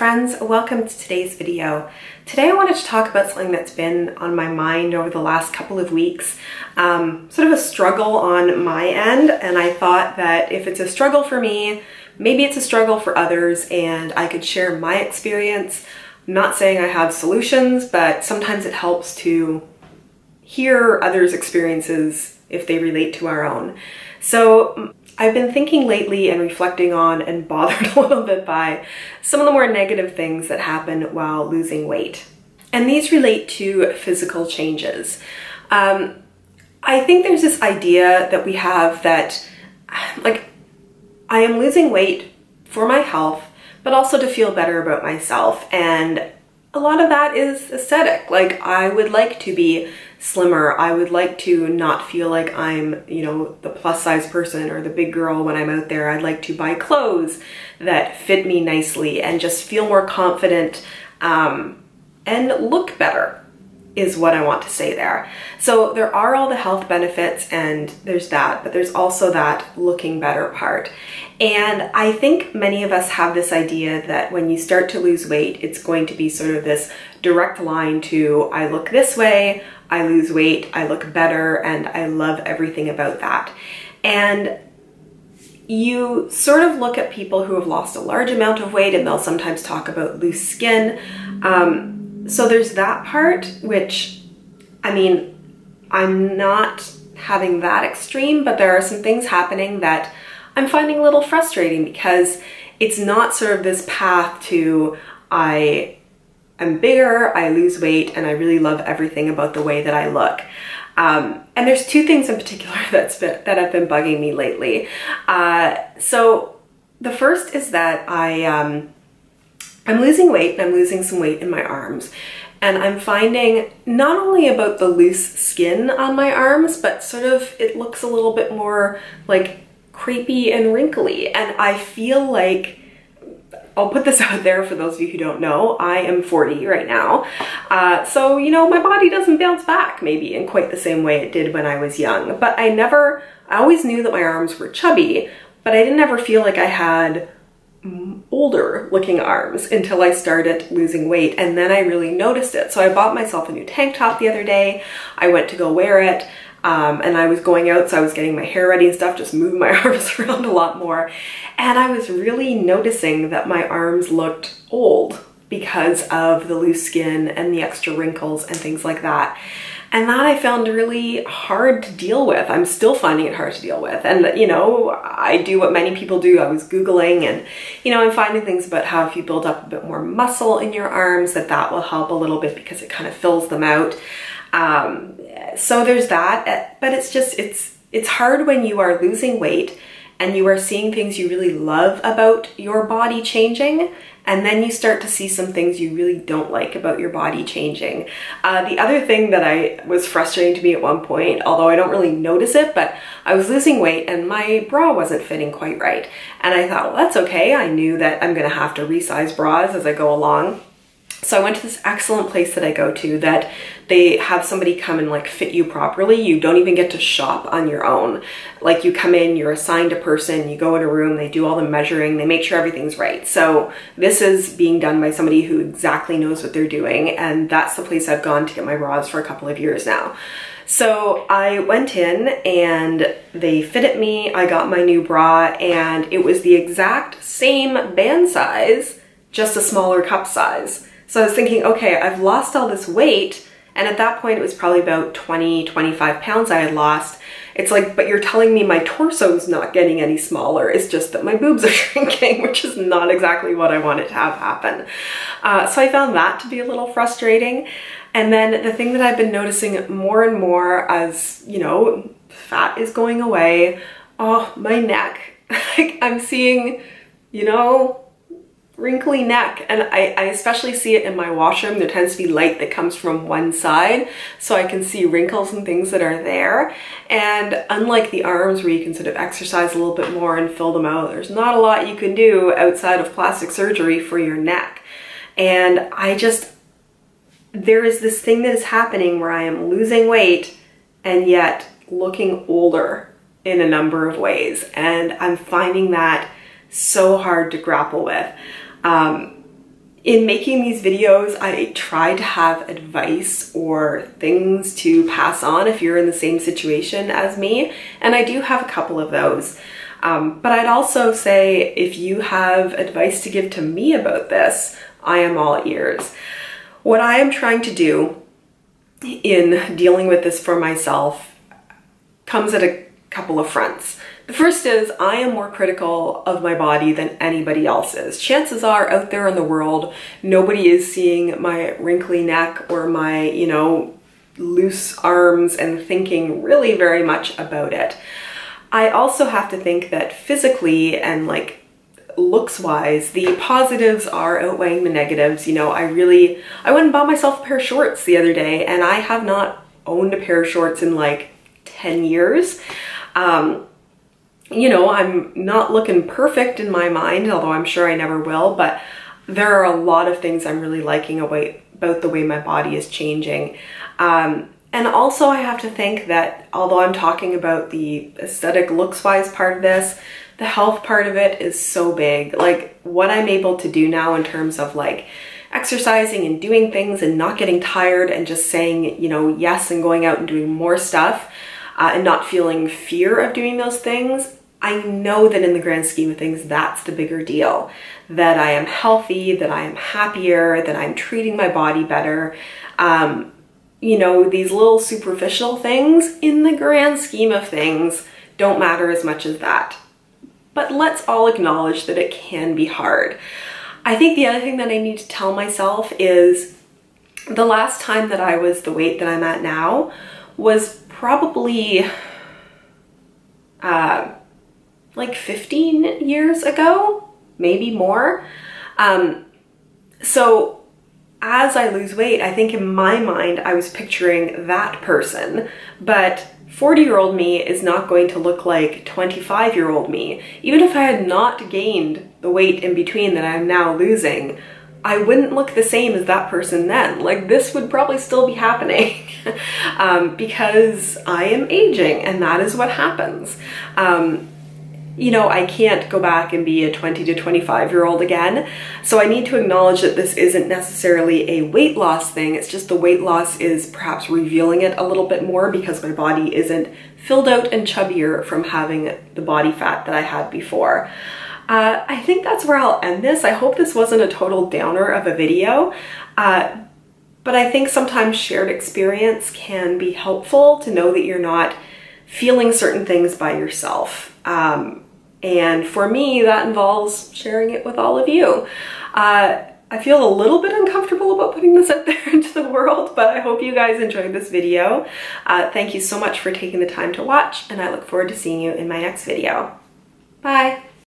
friends, welcome to today's video. Today I wanted to talk about something that's been on my mind over the last couple of weeks, sort of a struggle on my end, and I thought that if it's a struggle for me, maybe it's a struggle for others and I could share my experience. I'm not saying I have solutions, but sometimes it helps to hear others' experiences if they relate to our own. So I've been thinking lately and reflecting on and bothered a little bit by some of the more negative things that happen while losing weight. And these relate to physical changes. I think there's this idea that we have that, like, I am losing weight for my health, but also to feel better about myself. And a lot of that is aesthetic. Like, I would like to be slimmer. I would like to not feel like I'm, the plus size person or the big girl when I'm out there. I'd like to buy clothes that fit me nicely and just feel more confident and look better is what I want to say there. So there are all the health benefits and there's that, but there's also that looking better part. And I think many of us have this idea that when you start to lose weight, it's going to be sort of this direct line to I look this way, I lose weight, I look better, and I love everything about that. And you sort of look at people who have lost a large amount of weight and they'll sometimes talk about loose skin. So there's that part, which, I mean, I'm not having that extreme, but there are some things happening that I'm finding a little frustrating because it's not sort of this path to I'm bigger, I lose weight, and I really love everything about the way that I look. And there's two things in particular that have been bugging me lately. So the first is that I'm losing weight, and I'm losing some weight in my arms. And I'm finding not only about the loose skin on my arms, but sort of it looks a little bit more like crepey and wrinkly. And I feel like, I'll put this out there for those of you who don't know, I am 40 right now. So, my body doesn't bounce back maybe in quite the same way it did when I was young. But I always knew that my arms were chubby, but I didn't ever feel like I had older looking arms until I started losing weight. And then I really noticed it. So I bought myself a new tank top the other day. I went to go wear it. And I was going out, so I was getting my hair ready and stuff, just moving my arms around a lot more. And I was really noticing that my arms looked old because of the loose skin and the extra wrinkles and things like that. And that I found really hard to deal with. I'm still finding it hard to deal with. And, I do what many people do. I was Googling and, I'm finding things about how if you build up a bit more muscle in your arms, that will help a little bit because it kind of fills them out. So there's that, but it's hard when you are losing weight and you are seeing things you really love about your body changing, and then you start to see some things you really don't like about your body changing. The other thing that was frustrating to me at one point, although I don't really notice it, but I was losing weight and my bra wasn't fitting quite right. And I thought, well, that's okay. I knew that I'm gonna have to resize bras as I go along. So I went to this excellent place that I go to that they have somebody come and like fit you properly. You don't even get to shop on your own. Like, you come in, you're assigned a person, you go in a room, they do all the measuring, they make sure everything's right. So this is being done by somebody who exactly knows what they're doing. And that's the place I've gone to get my bras for a couple of years now. So I went in and they fitted me. I got my new bra and it was the exact same band size, just a smaller cup size. So I was thinking, okay, I've lost all this weight. And at that point, it was probably about 20, 25 pounds I had lost. It's like, but you're telling me my torso's not getting any smaller. It's just that my boobs are shrinking, which is not exactly what I wanted to have happen. So I found that to be a little frustrating. And then the thing that I've been noticing more and more as, fat is going away, my neck. Like, I'm seeing, wrinkly neck, and I especially see it in my washroom. There tends to be light that comes from one side, so I can see wrinkles and things that are there. And unlike the arms where you can sort of exercise a little bit more and fill them out, there's not a lot you can do outside of plastic surgery for your neck. And there is this thing that is happening where I am losing weight and yet looking older in a number of ways. And I'm finding that so hard to grapple with. In making these videos, I try to have advice or things to pass on if you're in the same situation as me, and I do have a couple of those. But I'd also say if you have advice to give to me about this, I am all ears. What I am trying to do in dealing with this for myself comes at a couple of fronts. The first is I am more critical of my body than anybody else is. Chances are out there in the world, nobody is seeing my wrinkly neck or my, you know, loose arms and thinking really very much about it. I also have to think that physically and like looks-wise, the positives are outweighing the negatives. You know, I went and bought myself a pair of shorts the other day, and I have not owned a pair of shorts in like 10 years. You know, I'm not looking perfect in my mind, although I'm sure I never will, but there are a lot of things I'm really liking about the way my body is changing. And also I have to think that although I'm talking about the aesthetic looks-wise part of this, the health part of it is so big. Like what I'm able to do now in terms of like exercising and doing things and not getting tired and just saying, you know, yes and going out and doing more stuff and not feeling fear of doing those things. I know that in the grand scheme of things, that's the bigger deal. That I am healthy, that I am happier, that I'm treating my body better. You know, these little superficial things in the grand scheme of things don't matter as much as that. But let's all acknowledge that it can be hard. I think the other thing that I need to tell myself is the last time that I was the weight that I'm at now was probably like 15 years ago, maybe more. So as I lose weight, I think in my mind, I was picturing that person, but 40-year-old me is not going to look like 25-year-old me. Even if I had not gained the weight in between that I'm now losing, I wouldn't look the same as that person then. Like this would probably still be happening because I am aging and that is what happens. You know, I can't go back and be a 20 to 25-year-old again. So I need to acknowledge that this isn't necessarily a weight loss thing. It's just the weight loss is perhaps revealing it a little bit more because my body isn't filled out and chubbier from having the body fat that I had before. I think that's where I'll end this. I hope this wasn't a total downer of a video. But I think sometimes shared experience can be helpful to know that you're not feeling certain things by yourself. And for me, that involves sharing it with all of you. I feel a little bit uncomfortable about putting this out there into the world, but I hope you guys enjoyed this video. Thank you so much for taking the time to watch, and I look forward to seeing you in my next video. Bye.